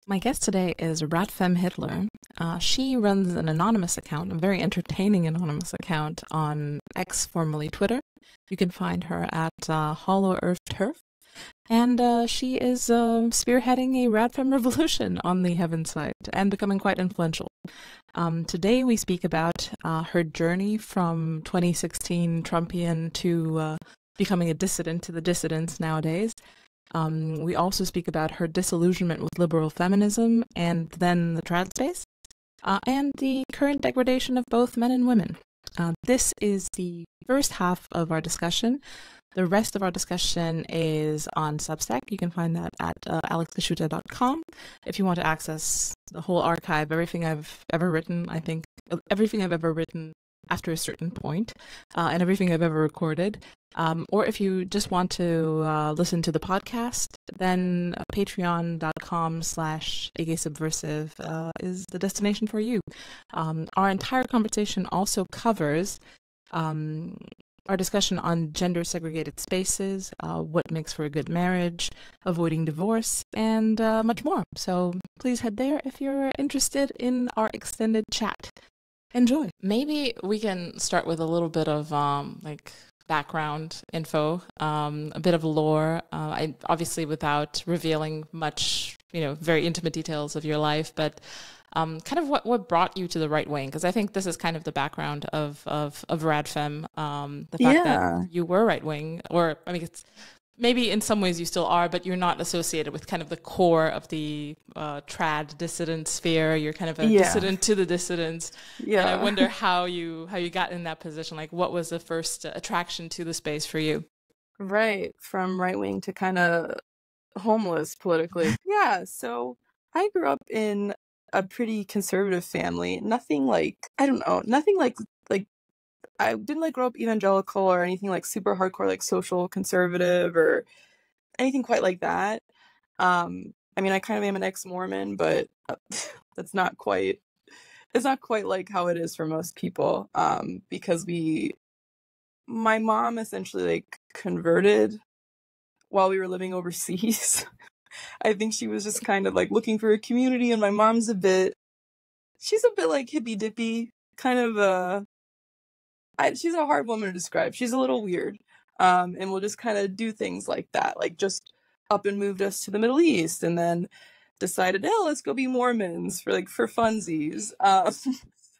My guest today is Radfem Hitler. She runs an anonymous account, a very entertaining anonymous account on X, formerly Twitter. You can find her at Hollow Earth Turf. And she is spearheading a Radfem revolution on the Heaven site and becoming quite influential. Today we speak about her journey from 2016 Trumpian to becoming a dissident to the dissidents nowadays. We also speak about her disillusionment with liberal feminism and then the trad space, and the current degradation of both men and women. This is the first half of our discussion. The rest of our discussion is on Substack. You can find that at alexkashuta.com if you want to access the whole archive, everything I've ever written, I think, everything I've ever written after a certain point, and everything I've ever recorded. Or if you just want to listen to the podcast, then patreon.com/Subversive is the destination for you. Our entire conversation also covers our discussion on gender-segregated spaces, what makes for a good marriage, avoiding divorce, and much more. So please head there if you're interested in our extended chat. Enjoy. Maybe we can start with a little bit of background info, a bit of lore. I obviously without revealing much, very intimate details of your life, but kind of what brought you to the right wing, because I think this is kind of the background of Radfem, the fact that you were right wing, or I mean, it's maybe in some ways you still are, but you're not associated with kind of the core of the trad dissident sphere. You're kind of a dissident to the dissidents. Yeah. And I wonder how you got in that position. Like, what was the first attraction to the space for you? Right, from right wing to kind of homeless politically. Yeah, so I grew up in a pretty conservative family. Nothing like I didn't grow up evangelical or anything like super hardcore like social conservative or anything quite like that. I mean, I kind of am an ex-Mormon, but it's not quite like how it is for most people. Because my mom essentially like converted while we were living overseas. I think she was just kind of like looking for a community, and my mom's she's a bit like hippy dippy, kind of she's a hard woman to describe. She's a little weird, and we'll just kind of do things like that, like just up and moved us to the Middle East, and then decided, oh, let's go be Mormons for funsies.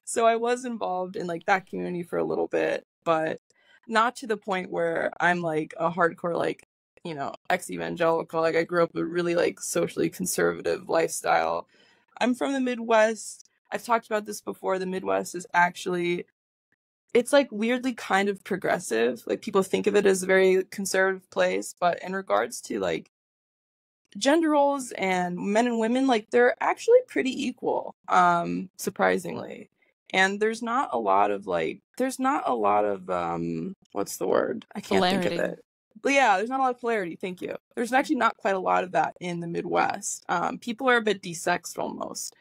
So I was involved in like that community for a little bit, but not to the point where I'm like a hardcore ex-evangelical. Like I grew up with a really like socially conservative lifestyle. I'm from the Midwest. I've talked about this before. The Midwest is actually, it's like weirdly kind of progressive. Like people think of it as a very conservative place, but in regards to like gender roles and men and women, like they're actually pretty equal, surprisingly. And there's not a lot of what's the word? I can't Polarity. think of it. But yeah, there's not a lot of polarity. Thank you. There's actually not quite a lot of that in the Midwest. People are a bit desexed almost.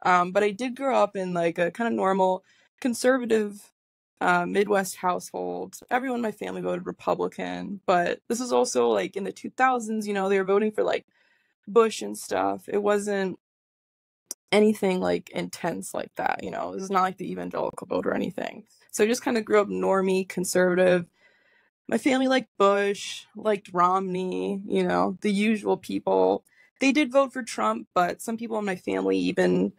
But I did grow up in like a kind of normal conservative Midwest household. Everyone in my family voted Republican, but this is also like in the 2000s, they were voting for like Bush and stuff. It wasn't anything like intense like that, It was not like the evangelical vote or anything. So I just kind of grew up normie, conservative. My family liked Bush, liked Romney, the usual people. They did vote for Trump, but some people in my family they didn't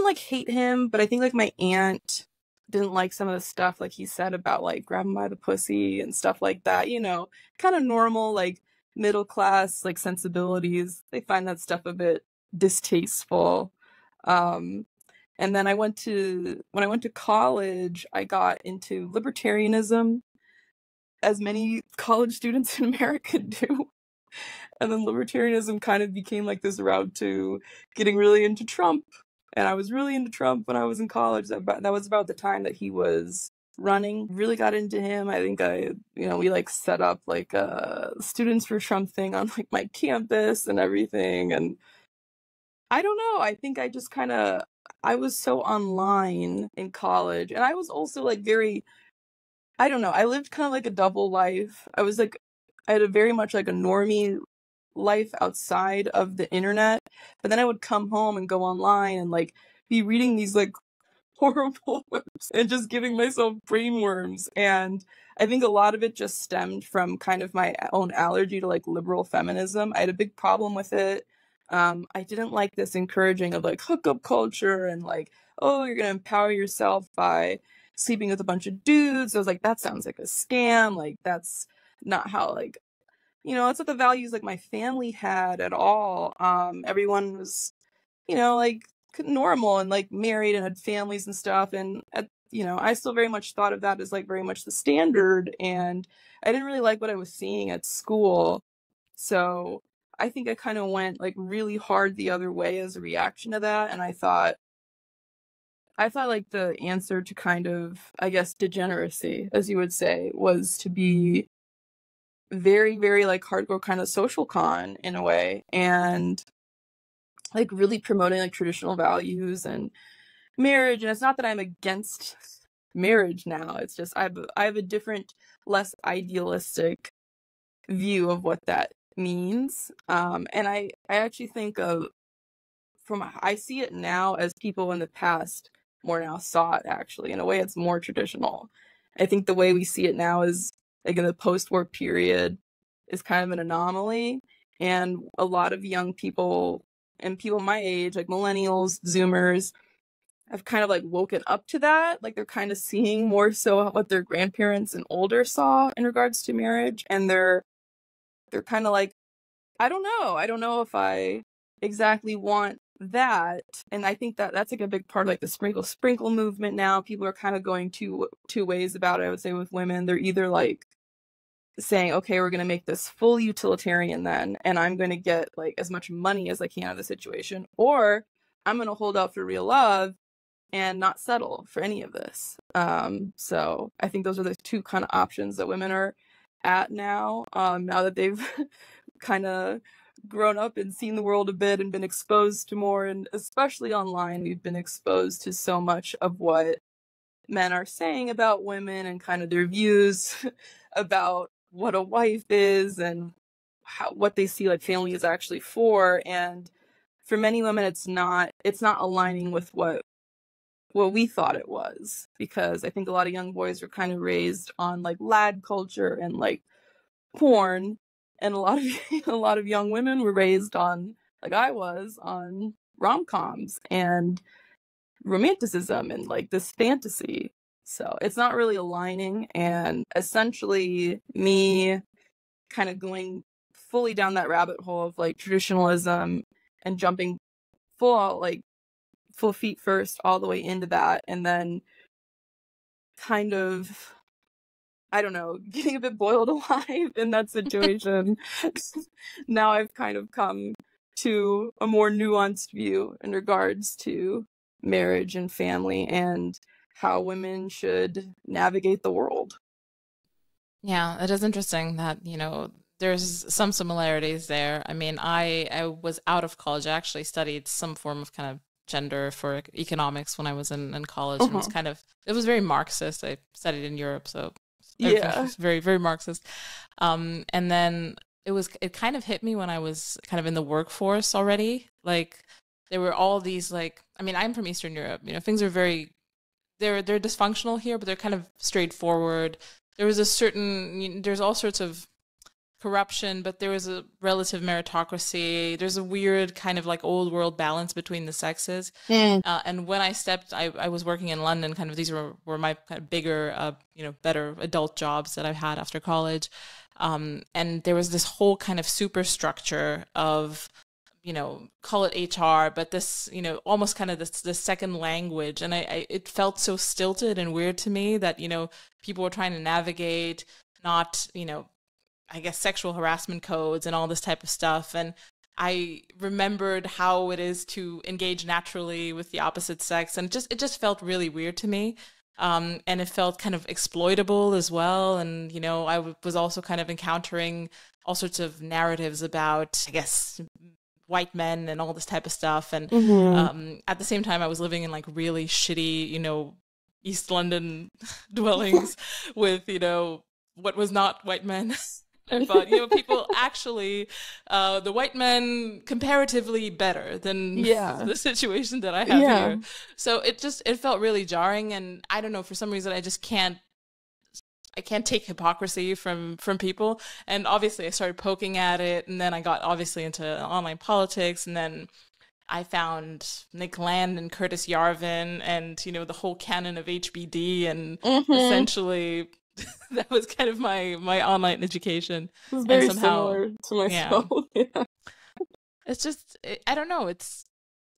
like hate him, but I think like my aunt didn't like some of the stuff like he said about like grab him by the pussy and stuff like that, kind of normal like middle class like sensibilities. They find that stuff a bit distasteful. And then when I went to college, I got into libertarianism, as many college students in America do. And then libertarianism kind of became like this route to getting really into Trump. And I was really into Trump when I was in college. That was about the time that he was running. Really got into him. I think we like set up like a Students for Trump thing on like my campus and everything. And I don't know. I think I just I was so online in college. And I was also like I don't know. I lived kind of like a double life. I had a very much like a normie life outside of the internet, but then I would come home and go online and like be reading these like horrible websites and just giving myself brain worms. And I think a lot of it just stemmed from kind of my own allergy to like liberal feminism. I had a big problem with it. I didn't like this encouraging of like hookup culture and like, oh, you're gonna empower yourself by sleeping with a bunch of dudes. I was like, that sounds like a scam. Like that's not how like, you know, that's not the values like my family had at all. Everyone was, you know, like normal and like married and had families and stuff. And you know, I still very much thought of that as like very much the standard. And I didn't really like what I was seeing at school. So I think I kind of went like really hard the other way as a reaction to that. And I thought like the answer to kind of, I guess, degeneracy, as you would say, was to be very, very like hardcore kind of social con in a way, and like really promoting like traditional values and marriage. And it's not that I'm against marriage now. It's just I have a different, less idealistic view of what that means. And I actually think of I see it now as people in the past more now saw it actually. In a way, it's more traditional. I think the way we see it now is like in the post-war period is kind of an anomaly. And a lot of young people and people my age, like millennials, Zoomers, have kind of like woken up to that. Like they're kind of seeing more so what their grandparents and older saw in regards to marriage. And they're kind of like, I don't know. I don't know if I exactly want that. And I think that that's like a big part of like the sprinkle movement now. People are kind of going two ways about it. I would say with women, they're either like saying, okay, we're going to make this full utilitarian then, and I'm going to get like as much money as I can out of the situation, or I'm going to hold out for real love and not settle for any of this. So I think those are the two kind of options that women are at now, now that they've kind of grown up and seen the world a bit and been exposed to more, and especially online, we've been exposed to so much of what men are saying about women and kind of their views about what a wife is and what they see like family is actually for. And for many women, it's not aligning with what we thought it was, because I think a lot of young boys were kind of raised on like lad culture and like porn, and a lot of young women were raised on, like I was, on rom-coms and romanticism and like this fantasy. So it's not really aligning, and essentially me kind of going fully down that rabbit hole of like traditionalism and jumping full feet first all the way into that, and then kind of, I don't know, getting a bit boiled alive in that situation. Now I've kind of come to a more nuanced view in regards to marriage and family and how women should navigate the world. Yeah, it is interesting that, you know, there's some similarities there. I mean, I was out of college. I actually studied some form of kind of gender for economics when I was in college. And it was very Marxist. I studied in Europe, so it was very, very Marxist. And then it kind of hit me when I was kind of in the workforce already. Like there were all these like, I mean, I'm from Eastern Europe, you know, things are they're dysfunctional here, but they're kind of straightforward. There's all sorts of corruption, but there was a relative meritocracy. There's a weird kind of like old world balance between the sexes. And when I was working in London, kind of these were my kind of bigger, better adult jobs that I've had after college. And there was this whole kind of superstructure of, you know, call it HR, but this, you know, almost kind of this second language. And it felt so stilted and weird to me that, you know, people were trying to navigate not, you know, I guess sexual harassment codes and all this type of stuff. And I remembered how it is to engage naturally with the opposite sex. And it just felt really weird to me. And it felt kind of exploitable as well. And, you know, I was also kind of encountering all sorts of narratives about, I guess, white men and all this type of stuff. And at the same time, I was living in like really shitty, you know, East London dwellings with, you know, what was not white men. I thought, people actually, the white men comparatively better than Yeah. the situation that I have Yeah. here. So it felt really jarring. And I don't know, for some reason, I can't take hypocrisy from people. And obviously I started poking at it, and then I got obviously into online politics, and then I found Nick Land and Curtis Yarvin and, the whole canon of HBD, and essentially that was kind of my online education. It was And very somehow, similar to yeah, myself. Yeah. it's just, I don't know,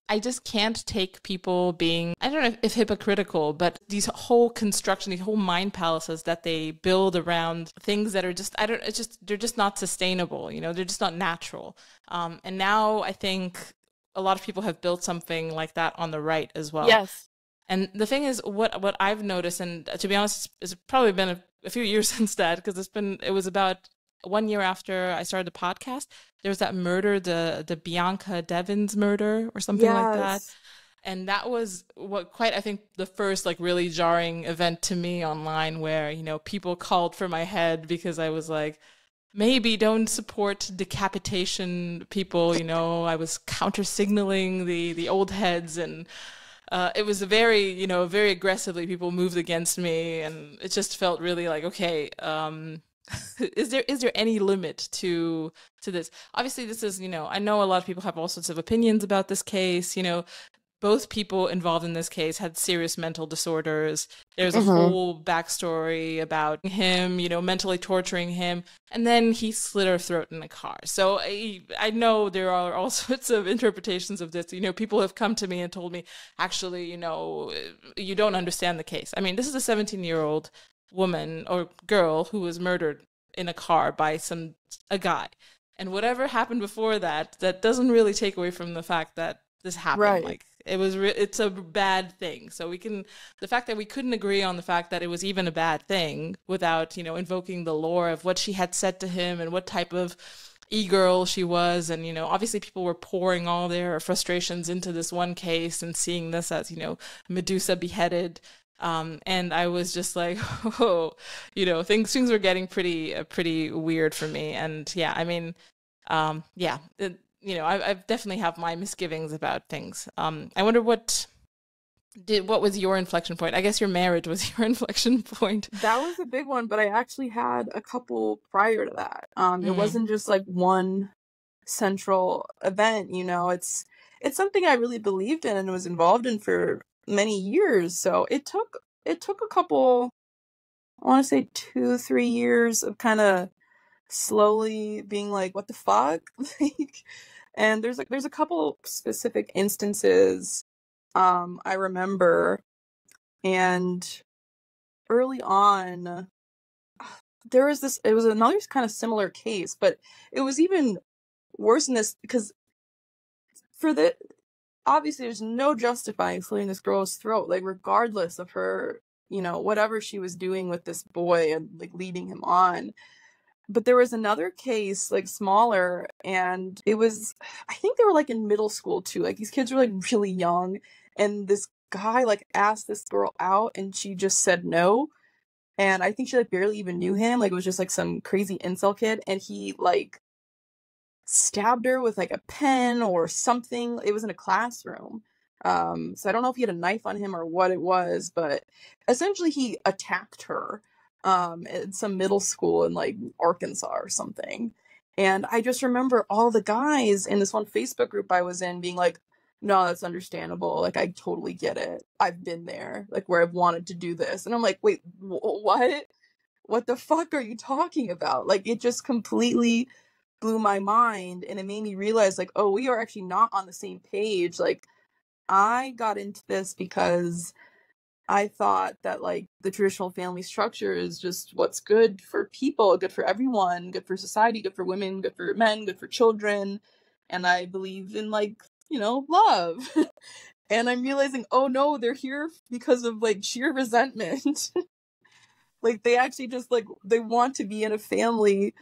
I just can't take people being, I don't know if hypocritical, but these whole construction, these whole mind palaces that they build around things that are just, they're just not sustainable, they're just not natural. And now I think a lot of people have built something like that on the right as well. Yes. And the thing is, what I've noticed, and to be honest, it's probably been a few years since that, because it was about 1 year after I started the podcast. There was that murder, the Bianca Devins murder or something like that. And that was I think the first really jarring event to me online, where, people called for my head because I was like, maybe don't support decapitation people. I was counter signaling the old heads, and it was very aggressively people moved against me, and it just felt really like, okay, is there any limit to this? Obviously, this is, I know a lot of people have all sorts of opinions about this case. Both people involved in this case had serious mental disorders. There's a whole backstory about him, mentally torturing him, and then he slit her throat in a car. So I know there are all sorts of interpretations of this. People have come to me and told me, actually, you don't understand the case. I mean, this is a 17-year-old woman or girl who was murdered in a car by a guy. And whatever happened before that doesn't really take away from the fact that this happened. Right. It's a bad thing. So the fact that we couldn't agree on the fact that it was even a bad thing without, invoking the lore of what she had said to him and what type of e-girl she was. And, obviously people were pouring all their frustrations into this one case and seeing this as, Medusa beheaded. And I was just like, oh, things were getting pretty weird for me. And yeah, I mean, I definitely have my misgivings about things. I wonder what was your inflection point? I guess your marriage was your inflection point. That was a big one, but I actually had a couple prior to that. It wasn't just like one central event, it's something I really believed in and was involved in for many years. So it took a couple, I want to say 2-3 years of kind of slowly being like, what the fuck? And there's a couple specific instances I remember, and early on it was another kind of similar case, but it was even worse than this, because obviously there's no justifying slitting this girl's throat, regardless of her, whatever she was doing with this boy and leading him on. But there was another case, smaller, and it was, I think they were in middle school too. These kids were really young, and this guy asked this girl out and she just said no. And I think she barely even knew him. It was just some crazy incel kid, and he stabbed her with a pen or something. It was in a classroom. So I don't know if he had a knife on him or what it was, but essentially he attacked her in some middle school in Arkansas or something. And I just remember all the guys in this one Facebook group I was in being like, no, that's understandable. I totally get it. I've been there, where I've wanted to do this. And I'm like, wait, what? What the fuck are you talking about? It just completely blew my mind, and it made me realize oh, we are actually not on the same page. I got into this because I thought that the traditional family structure is just what's good for people, good for everyone, good for society, good for women, good for men, good for children. And I believe in love. And I'm realizing, oh no, they're here because of sheer resentment. They actually just they want to be in a family,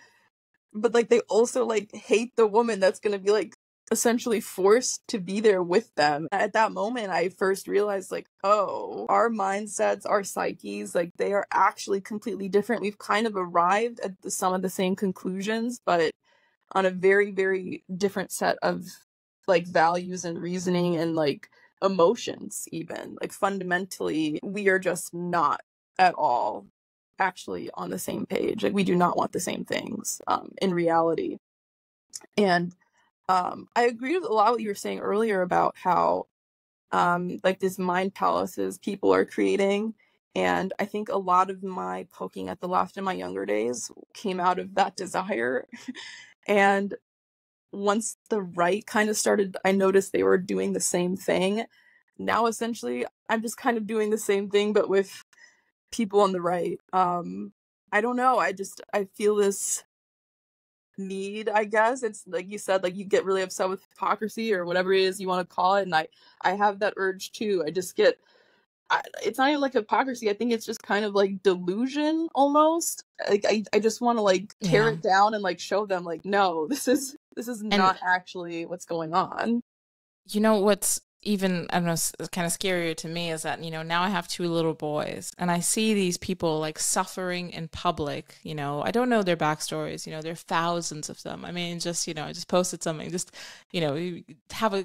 but they also hate the woman that's gonna be essentially forced to be there with them. At that moment, I first realized, like, oh, our mindsets, our psyches, like, they are actually completely different. We've kind of arrived at some of the same conclusions, but on a very, very different set of, like, values and reasoning and, like, emotions even. Like, fundamentally, we are just not at all actually on the same page. Like, we do not want the same things in reality. And I agree with a lot of what you were saying earlier about how like these mind palaces people are creating. And I think a lot of my poking at the left in my younger days came out of that desire. And once the right kind of started, I noticed they were doing the same thing. Now, essentially, I'm just kind of doing the same thing, but with people on the right. I don't know. I feel this need, I guess. It's like you said, like, you get really upset with hypocrisy or whatever it is you want to call it. And I have that urge too. It's not even like hypocrisy. I think it's just kind of like delusion almost. Like, I just want to, like, tear it down and, like, show them, like, no, this is not actually what's going on. You know, what's even, I don't know, kind of scarier to me is that, you know, now I have 2 little boys and I see these people, like, suffering in public. You know, I don't know their backstories. You know, there are thousands of them. I mean, just, you know, I just posted something, just, you know,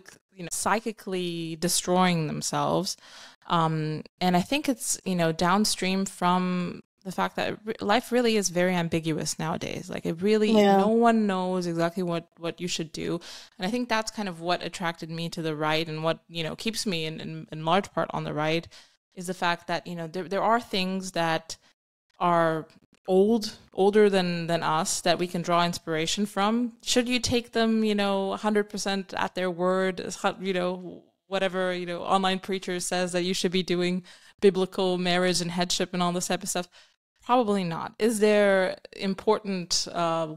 psychically destroying themselves. And I think it's, you know, downstream from the fact that life really is very ambiguous nowadays. Like, it really, no one knows exactly what you should do. And I think that's kind of what attracted me to the right, and what, you know, keeps me in large part on the right, is the fact that, you know, there are things that are older than us that we can draw inspiration from. Should you take them, you know, 100% at their word, you know, whatever, you know, online preacher says that you should be doing, biblical marriage and headship and all this type of stuff? Probably not. Is there important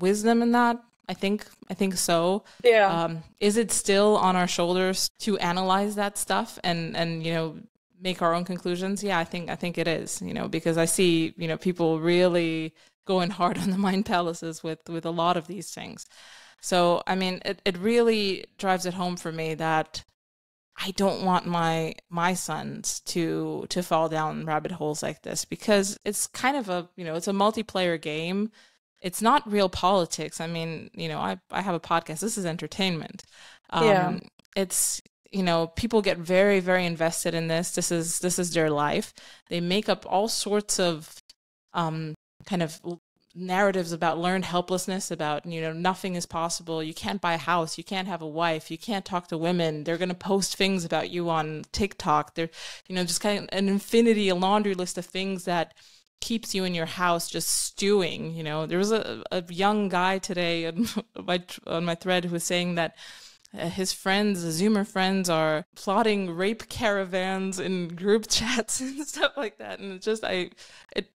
wisdom in that? I think so. Yeah. Is it still on our shoulders to analyze that stuff and you know, make our own conclusions? Yeah, I think it is, you know, because I see, you know, people really going hard on the mind palaces with a lot of these things. So, I mean, it really drives it home for me that I don't want my sons to fall down rabbit holes like this, because it's kind of a, you know, it's a multiplayer game. It's not real politics. I mean, you know, I have a podcast. This is entertainment. It's, you know, people get very, very invested in this. This is their life. They make up all sorts of kind of narratives about learned helplessness, about, you know, nothing is possible. You can't buy a house. You can't have a wife. You can't talk to women. They're going to post things about you on TikTok. They're, you know, just kind of a laundry list of things that keeps you in your house just stewing. You know, there was a young guy today on my thread who was saying that his friends, Zoomer friends, are plotting rape caravans in group chats and stuff like that. And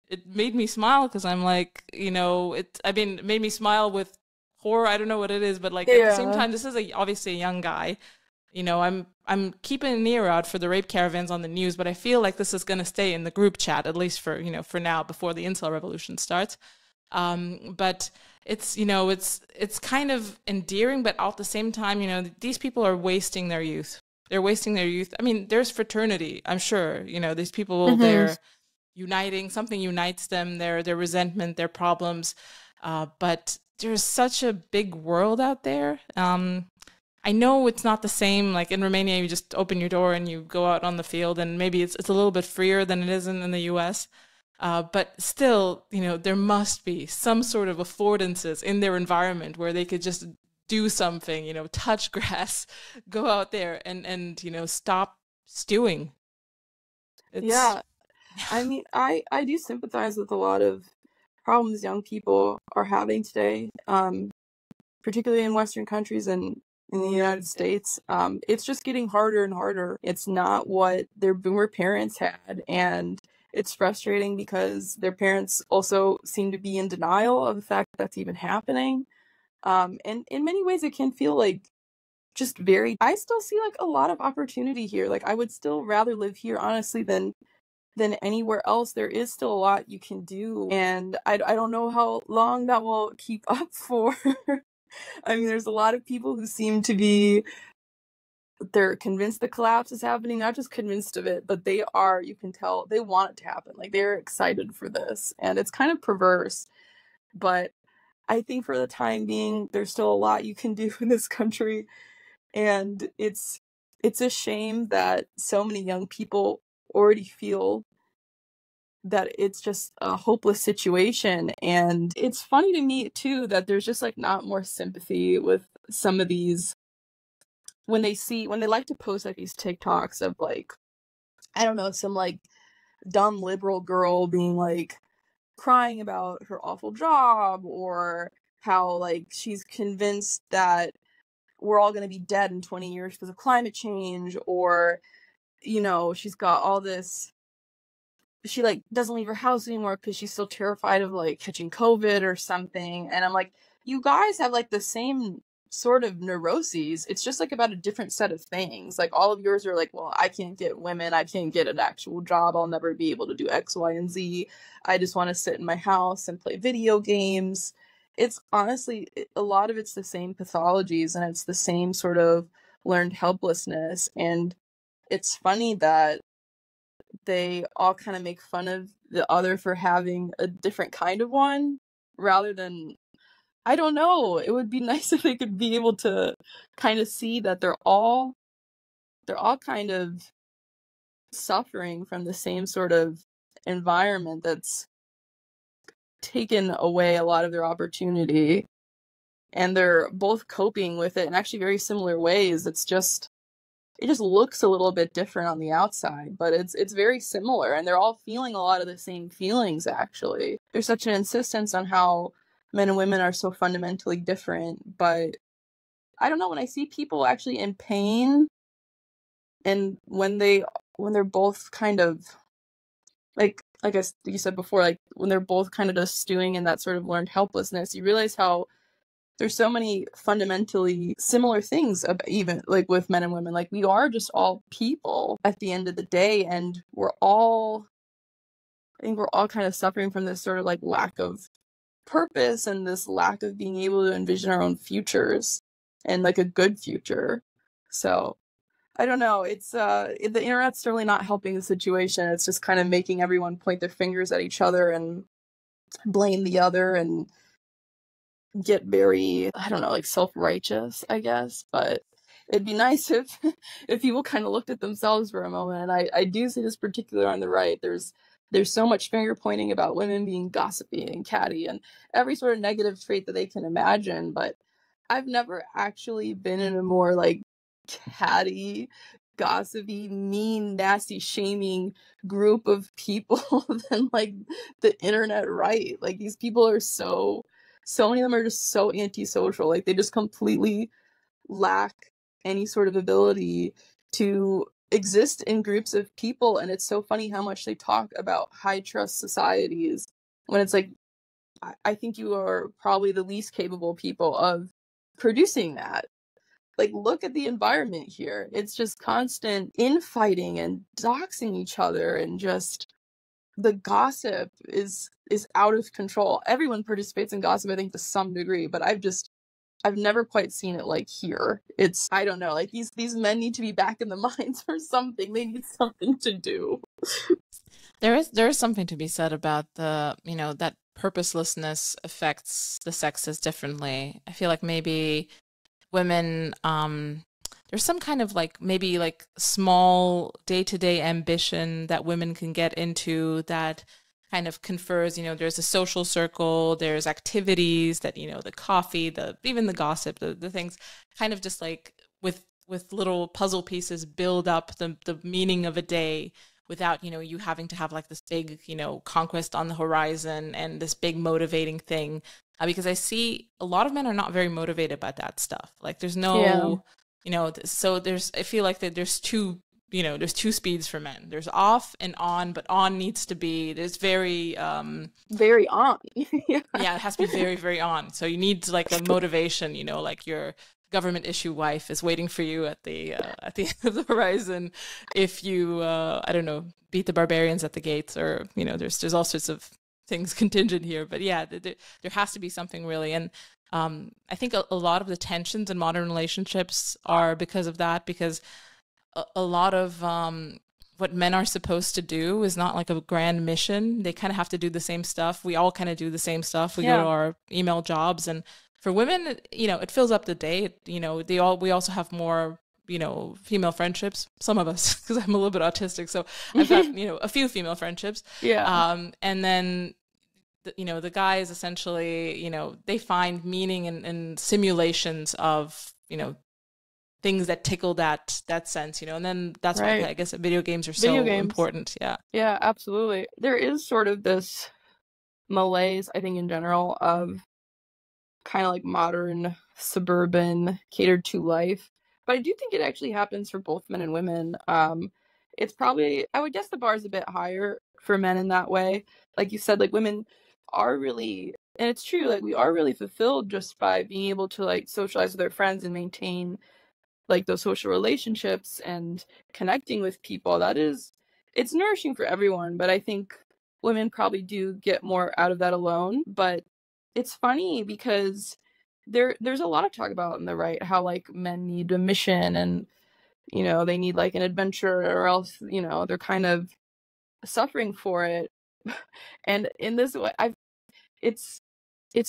it made me smile, because I'm like, you know, it made me smile with horror. I don't know what it is, but, like, at the same time, this is obviously a young guy. You know, I'm keeping an ear out for the rape caravans on the news, but I feel like this is going to stay in the group chat, at least for, you know, for now, before the incel revolution starts. But it's, you know, it's kind of endearing, but at the same time, you know, these people are wasting their youth. They're wasting their youth. I mean, there's fraternity, I'm sure, you know, these people, they're uniting, something unites them, their resentment, their problems. But there's such a big world out there. I know it's not the same. Like, in Romania, you just open your door and you go out on the field, and maybe it's a little bit freer than it is in the US. But still, you know, there must be some sort of affordances in their environment where they could just do something, you know, touch grass, go out there and you know, stop stewing. Yeah. I mean, I do sympathize with a lot of problems young people are having today, particularly in Western countries and in the United States. It's just getting harder and harder. It's not what their boomer parents had, and it's frustrating because their parents also seem to be in denial of the fact that that's even happening. And in many ways, it can feel like just I still see, like, a lot of opportunity here. Like, I would still rather live here, honestly, than anywhere else. There is still a lot you can do, and I don't know how long that will keep up for. I mean, there's a lot of people who seem to be, they're convinced the collapse is happening, not just convinced of it, but they are, you can tell, they want it to happen. Like, they're excited for this. And it's kind of perverse. But I think for the time being, there's still a lot you can do in this country. And it's a shame that so many young people already feel that it's just a hopeless situation. And it's funny to me too that there's just like not more sympathy with some of these, when they like to post like these TikToks of like, I don't know, some like dumb liberal girl being like crying about her awful job, or how like she's convinced that we're all going to be dead in 20 years because of climate change, or, you know, she's got all this, she like doesn't leave her house anymore because she's still terrified of like catching COVID or something. And I'm like, you guys have like the same sort of neuroses. It's just like about a different set of things. Like all of yours are like, well, I can't get women, I can't get an actual job, I'll never be able to do X, Y, and Z. I just want to sit in my house and play video games. It's honestly, a lot of it's the same pathologies, and it's the same sort of learned helplessness. And it's funny that they all kind of make fun of the other for having a different kind of one, rather than, I don't know, it would be nice if they could be able to kind of see that they're all kind of suffering from the same sort of environment that's taken away a lot of their opportunity, and they're both coping with it in actually very similar ways. It just looks a little bit different on the outside, but it's very similar, and they're all feeling a lot of the same feelings, actually. There's such an insistence on how men and women are so fundamentally different, but I don't know, when I see people actually in pain, and when they're both kind of, like you said before, like when they're both kind of just stewing in that sort of learned helplessness, you realize how there's so many fundamentally similar things, even like with men and women. Like, we are just all people at the end of the day, and I think we're all kind of suffering from this sort of like lack of purpose, and this lack of being able to envision our own futures, and like a good future. So I don't know, it's the internet's certainly not helping the situation. It's just kind of making everyone point their fingers at each other and blame the other, and get very, I don't know, like self-righteous, I guess. But it'd be nice if people kind of looked at themselves for a moment. And I do see this particular on the right. There's so much finger pointing about women being gossipy and catty and every sort of negative trait that they can imagine. But I've never actually been in a more like catty, gossipy, mean, nasty, shaming group of people than like the internet right. Like, these people are so many of them are just so antisocial. Like, they just completely lack any sort of ability to exist in groups of people. And it's so funny how much they talk about high trust societies, when it's like, I think you are probably the least capable people of producing that. Like, look at the environment here. It's just constant infighting and doxing each other, and just the gossip is out of control. Everyone participates in gossip, I think, to some degree, but I've never quite seen it like here. It's, I don't know, like these men need to be back in the mines or something. They need something to do. There is something to be said about the, that purposelessness affects the sexes differently. I feel like maybe women, there's some kind of like maybe like small day-to-day ambition that women can get into that kind of confers, there's a social circle, there's activities that, the coffee, even the gossip, the things kind of just like with little puzzle pieces build up the meaning of a day without, you having to have like this big, conquest on the horizon and this big motivating thing. Because I see a lot of men are not very motivated by that stuff. Like, there's no, so I feel like that there's two speeds for men. There's off and on, but on needs to be, there's very on. Yeah, it has to be very, very on. So you need like a motivation, like your government issue wife is waiting for you at the end of the horizon if you I don't know, beat the barbarians at the gates, or there's all sorts of things contingent here. But yeah, there has to be something really. And I think a lot of the tensions in modern relationships are because of that, because a lot of what men are supposed to do is not like a grand mission. They kind of have to do the same stuff. We all kind of do the same stuff. We go to our email jobs, and for women, you know, it fills up the day. You know, we also have more, you know, female friendships. Some of us, because I'm a little bit autistic, so I've got, you know, a few female friendships. And then, you know, the guys essentially, you know, they find meaning in simulations of, you know, things that tickle that sense, you know, and then that's why I guess video games are so important. Yeah, absolutely. There is sort of this malaise, I think, in general, of kind of like modern suburban catered to life, but I do think it actually happens for both men and women. It's probably, I would guess the bar is a bit higher for men in that way. Like you said, like women are really, and it's true, like we are really fulfilled just by being able to like socialize with our friends and maintain like those social relationships and connecting with people. That is, it's nourishing for everyone, but I think women probably do get more out of that alone. But it's funny because there's a lot of talk about on the right how like men need a mission, and you know, they need like an adventure, or else, you know, they're kind of suffering for it. And in this way, it's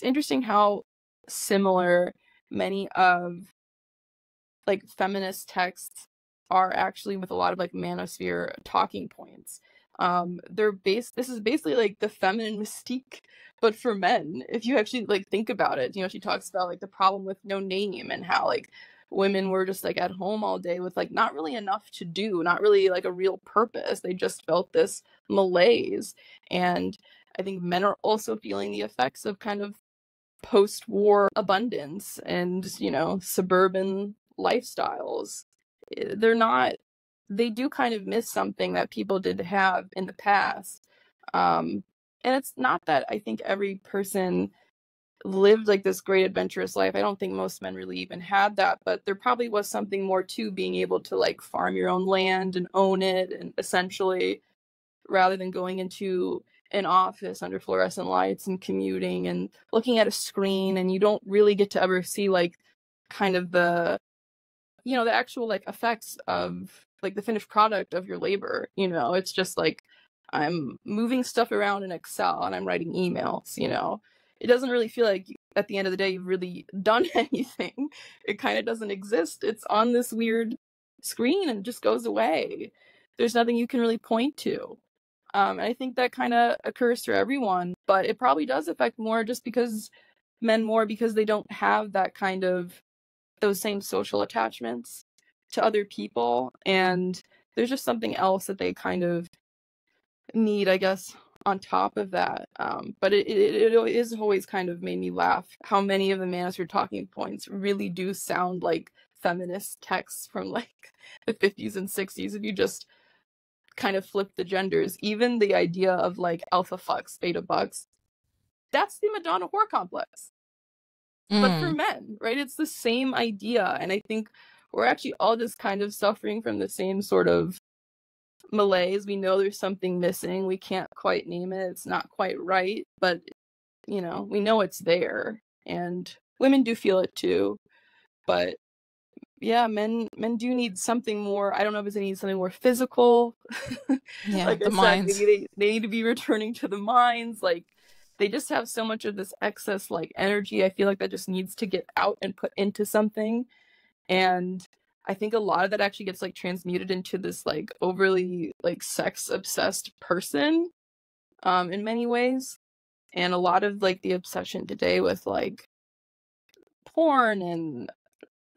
interesting how similar many of like feminist texts are actually with a lot of like manosphere talking points. This is basically like the feminine mystique, but for men, if you actually like think about it. You know, she talks about like the problem with no name, and how like women were just like at home all day with like not really enough to do, not really like a real purpose. They just felt this malaise. And I think men are also feeling the effects of kind of post-war abundance and, you know, suburban lifestyles. They do kind of miss something that people did have in the past. And it's not that I think every person lived like this great adventurous life. I don't think most men really even had that, but there probably was something more to being able to like farm your own land and own it, and essentially, rather than going into an office under fluorescent lights and commuting and looking at a screen, and you don't really get to ever see like kind of the, you know, the actual like effects of like the finished product of your labor. You know, it's just like I'm moving stuff around in Excel and I'm writing emails. You know, it doesn't really feel like at the end of the day you've really done anything. It kind of doesn't exist. It's on this weird screen and just goes away. There's nothing you can really point to. And I think that kind of occurs for everyone, but it probably does affect more just because because they don't have that kind of those same social attachments to other people, and there's just something else that they kind of need, I guess, on top of that. But it is always kind of made me laugh how many of the manosphere talking points really do sound like feminist texts from like the 50s and 60s. If you just kind of flip the genders, even the idea of like alpha fucks, beta bucks, that's the Madonna whore complex. But for men, right? It's the same idea. And I think we're actually all just kind of suffering from the same sort of malaise. We know there's something missing. We can't quite name it. It's not quite right. But, you know, we know it's there. And women do feel it too. But yeah, men do need something more. I don't know if they need something more physical. Yeah, like the I said, minds. maybe they need to be returning to the minds. Like they just have so much of this excess like energy. I feel like that just needs to get out and put into something. And I think a lot of that actually gets like transmuted into this like overly like sex obsessed person in many ways. And a lot of like the obsession today with like porn and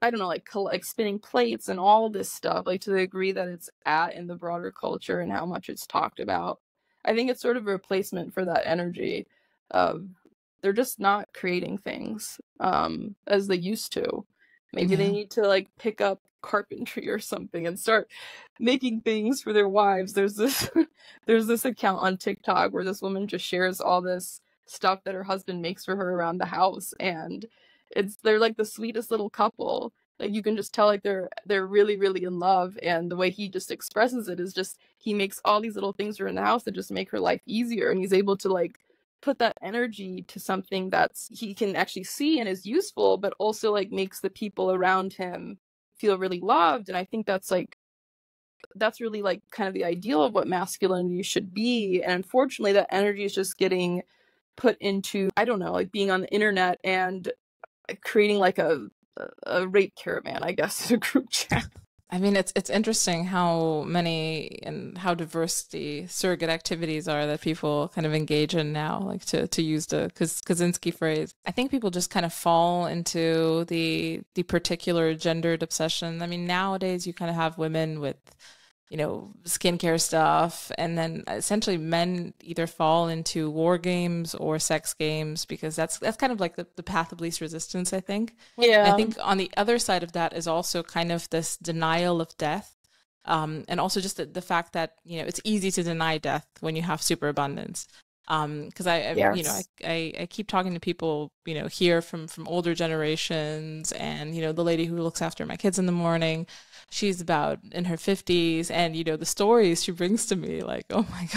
I don't know, like spinning plates and all this stuff, like to the degree that it's at in the broader culture and how much it's talked about. I think it's sort of a replacement for that energy. They're just not creating things as they used to. Maybe they need to like pick up carpentry or something and start making things for their wives. There's this account on TikTok where this woman just shares all this stuff that her husband makes for her around the house, and they're like the sweetest little couple. Like you can just tell like they're really really in love, and the way he just expresses it is just he makes all these little things around the house that just make her life easier, and he's able to like put that energy to something that's he can actually see and is useful, but also like makes the people around him feel really loved. And I think that's really like kind of the ideal of what masculinity should be. And unfortunately that energy is just getting put into, I don't know, like being on the internet and creating like a rape caravan, I guess, in a group chat. I mean, it's interesting how many and how diverse the surrogate activities are that people kind of engage in now, like to use the Kaczynski phrase. I think people just kind of fall into the particular gendered obsession. I mean, nowadays you kind of have women with, skincare stuff, and then essentially men either fall into war games or sex games, because that's kind of like the path of least resistance, I think. Yeah. And I think on the other side of that is also kind of this denial of death, and also just the fact that it's easy to deny death when you have superabundance. Because I keep talking to people here from older generations, and the lady who looks after my kids in the morning, she's about in her 50s, and the stories she brings to me, like, oh my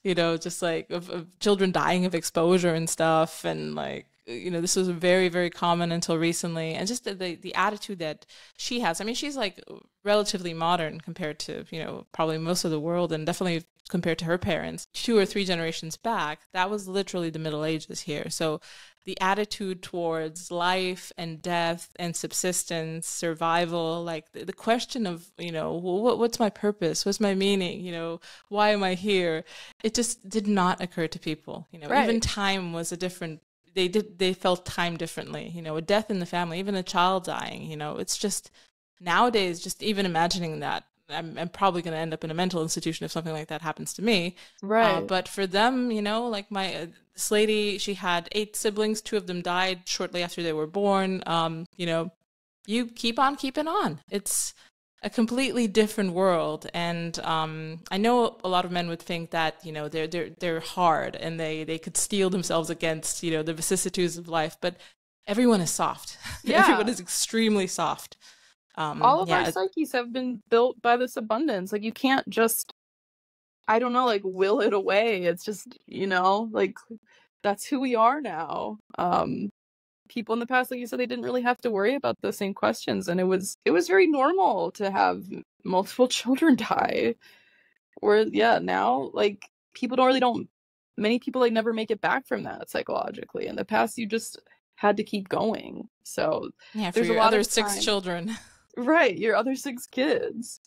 god, just like of children dying of exposure and stuff, and like this was very, very common until recently. And just the attitude that she has. I mean, she's like relatively modern compared to, probably most of the world, and definitely compared to her parents 2 or 3 generations back. That was literally the Middle Ages here. So the attitude towards life and death and subsistence, survival, like the question of, what's my purpose? What's my meaning? Why am I here? It just did not occur to people. Right. Even time was a different, they felt time differently. A death in the family, even a child dying, it's just nowadays, just even imagining that, I'm probably going to end up in a mental institution if something like that happens to me. Right. But for them, like this lady, she had 8 siblings. 2 of them died shortly after they were born. You keep on keeping on. It's a completely different world. And I know a lot of men would think that, they're hard and they could steel themselves against, the vicissitudes of life. But everyone is soft. Yeah. Everyone is extremely soft. All of our psyches have been built by this abundance. Like, you can't just, I don't know, like will it away. It's just, like that's who we are now. People in the past, like you said, they didn't really have to worry about the same questions, and it was very normal to have multiple children die. Where now, like, many people like never make it back from that psychologically. In the past, you just had to keep going. So yeah, for there's your a lot other of 6 children. Right, your other 6 kids.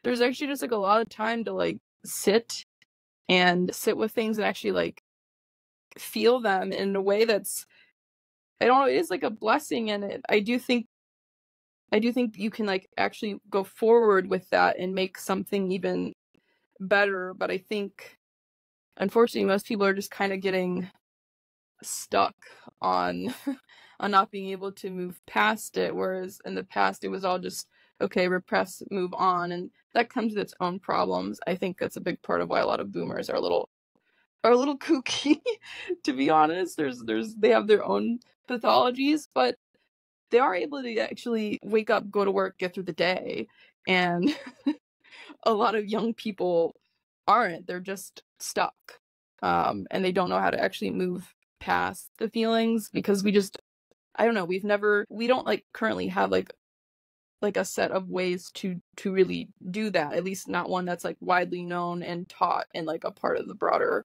There's actually just like a lot of time to like sit with things and actually like feel them in a way that's, I don't know, it is like a blessing. And I do think you can like actually go forward with that and make something even better. But I think unfortunately most people are just kind of getting stuck on on not being able to move past it, whereas in the past it was all just okay, repress, move on, and that comes with its own problems. I think that's a big part of why a lot of boomers are a little kooky, to be honest. They have their own pathologies, but they are able to actually wake up, go to work, get through the day. And a lot of young people aren't. They're just stuck. And they don't know how to actually move past the feelings, because I don't know, we don't like currently have like a set of ways to really do that, at least not one that's like widely known and taught and like a part of the broader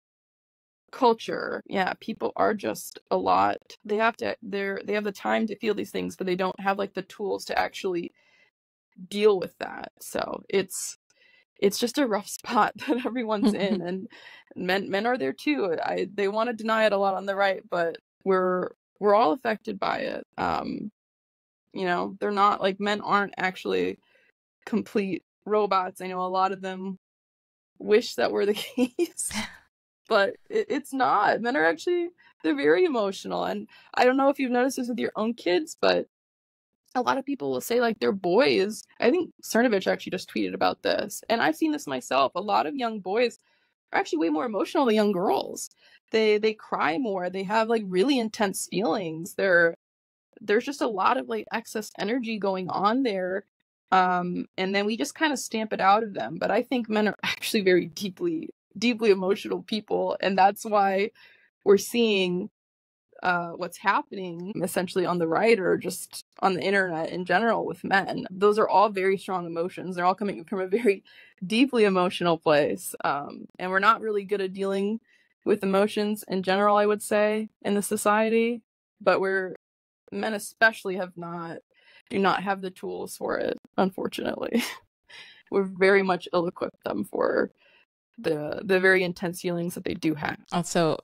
culture. Yeah, people are just a lot, they have the time to feel these things, but they don't have like the tools to actually deal with that. So it's just a rough spot that everyone's in, and men are there too. They want to deny it a lot on the right, but we're all affected by it. They're not like, men aren't actually complete robots. I know a lot of them wish that were the case, but it's not. Men are actually, they're very emotional. And I don't know if you've noticed this with your own kids, but a lot of people will say like their boys, I think Cernovich actually just tweeted about this, and I've seen this myself. A lot of young boys are actually way more emotional than young girls. They cry more. They have like really intense feelings. There's just a lot of like excess energy going on there. And then we just kind of stamp it out of them. But I think men are actually very deeply, deeply emotional people. And that's why we're seeing what's happening essentially on the right or just on the internet in general with men. Those are all very strong emotions. They're all coming from a very deeply emotional place. And we're not really good at dealing with emotions in general, I would say, in the society. But men especially do not have the tools for it, unfortunately. We're very much ill-equipped them for the very intense feelings that they do have. Also,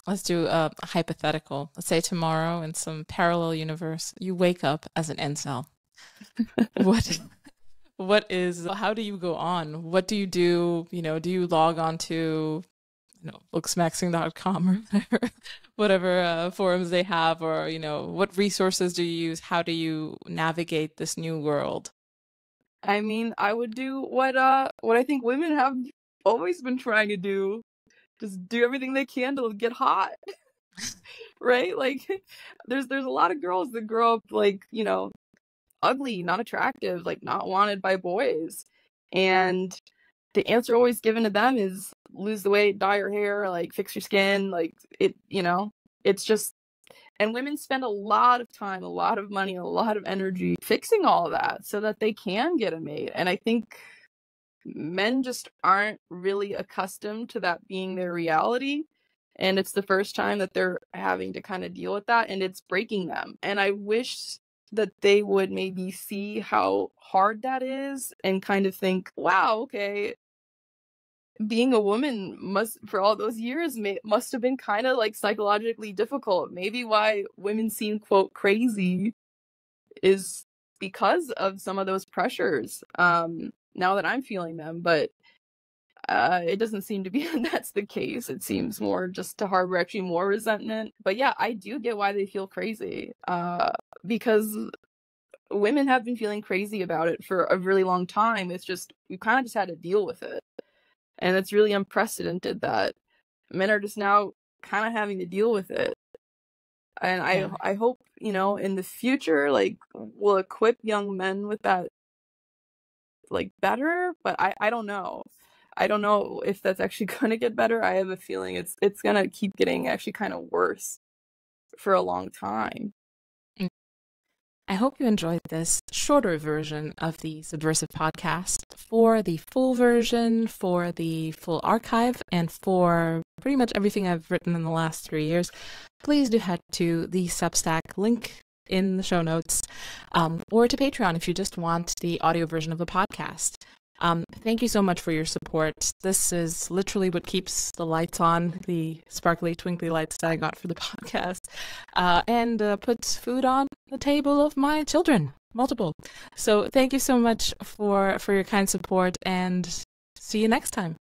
let's do a hypothetical. Let's say tomorrow in some parallel universe, you wake up as an incel. How do you go on? What do you do? Do you log on to, booksmaxing.com or whatever forums they have, or, what resources do you use? How do you navigate this new world? I mean, I would do what I think women have always been trying to do. Just do everything they can to get hot. Right? Like there's a lot of girls that grow up like, ugly, not attractive, like not wanted by boys. And the answer always given to them is lose the weight, dye your hair, like fix your skin, like it's just, and women spend a lot of time, a lot of money, a lot of energy fixing all of that so that they can get a mate. And I think men just aren't really accustomed to that being their reality. And it's the first time that they're having to kind of deal with that, and it's breaking them. And I wish that they would maybe see how hard that is and kind of think, wow, okay, being a woman for all those years must have been kind of like psychologically difficult. Maybe why women seem, quote, crazy is because of some of those pressures. Now that I'm feeling them, but it doesn't seem to be that's the case. It seems more just to harbor actually more resentment. But yeah, I do get why they feel crazy, because women have been feeling crazy about it for a really long time. It's just, we kind of just had to deal with it. And it's really unprecedented that men are just now kind of having to deal with it. And I hope, in the future, like, we'll equip young men with that, like, better, but I don't know. I don't know if that's actually going to get better. I have a feeling it's going to keep getting actually kind of worse for a long time. I hope you enjoyed this shorter version of the Subversive podcast. For the full version, for the full archive, and for pretty much everything I've written in the last 3 years, please do head to the Substack link in the show notes, or to Patreon if you just want the audio version of the podcast. Thank you so much for your support. This is literally what keeps the lights on, the sparkly, twinkly lights that I got for the podcast, and puts food on the table of my children, multiple. So thank you so much for your kind support, and see you next time.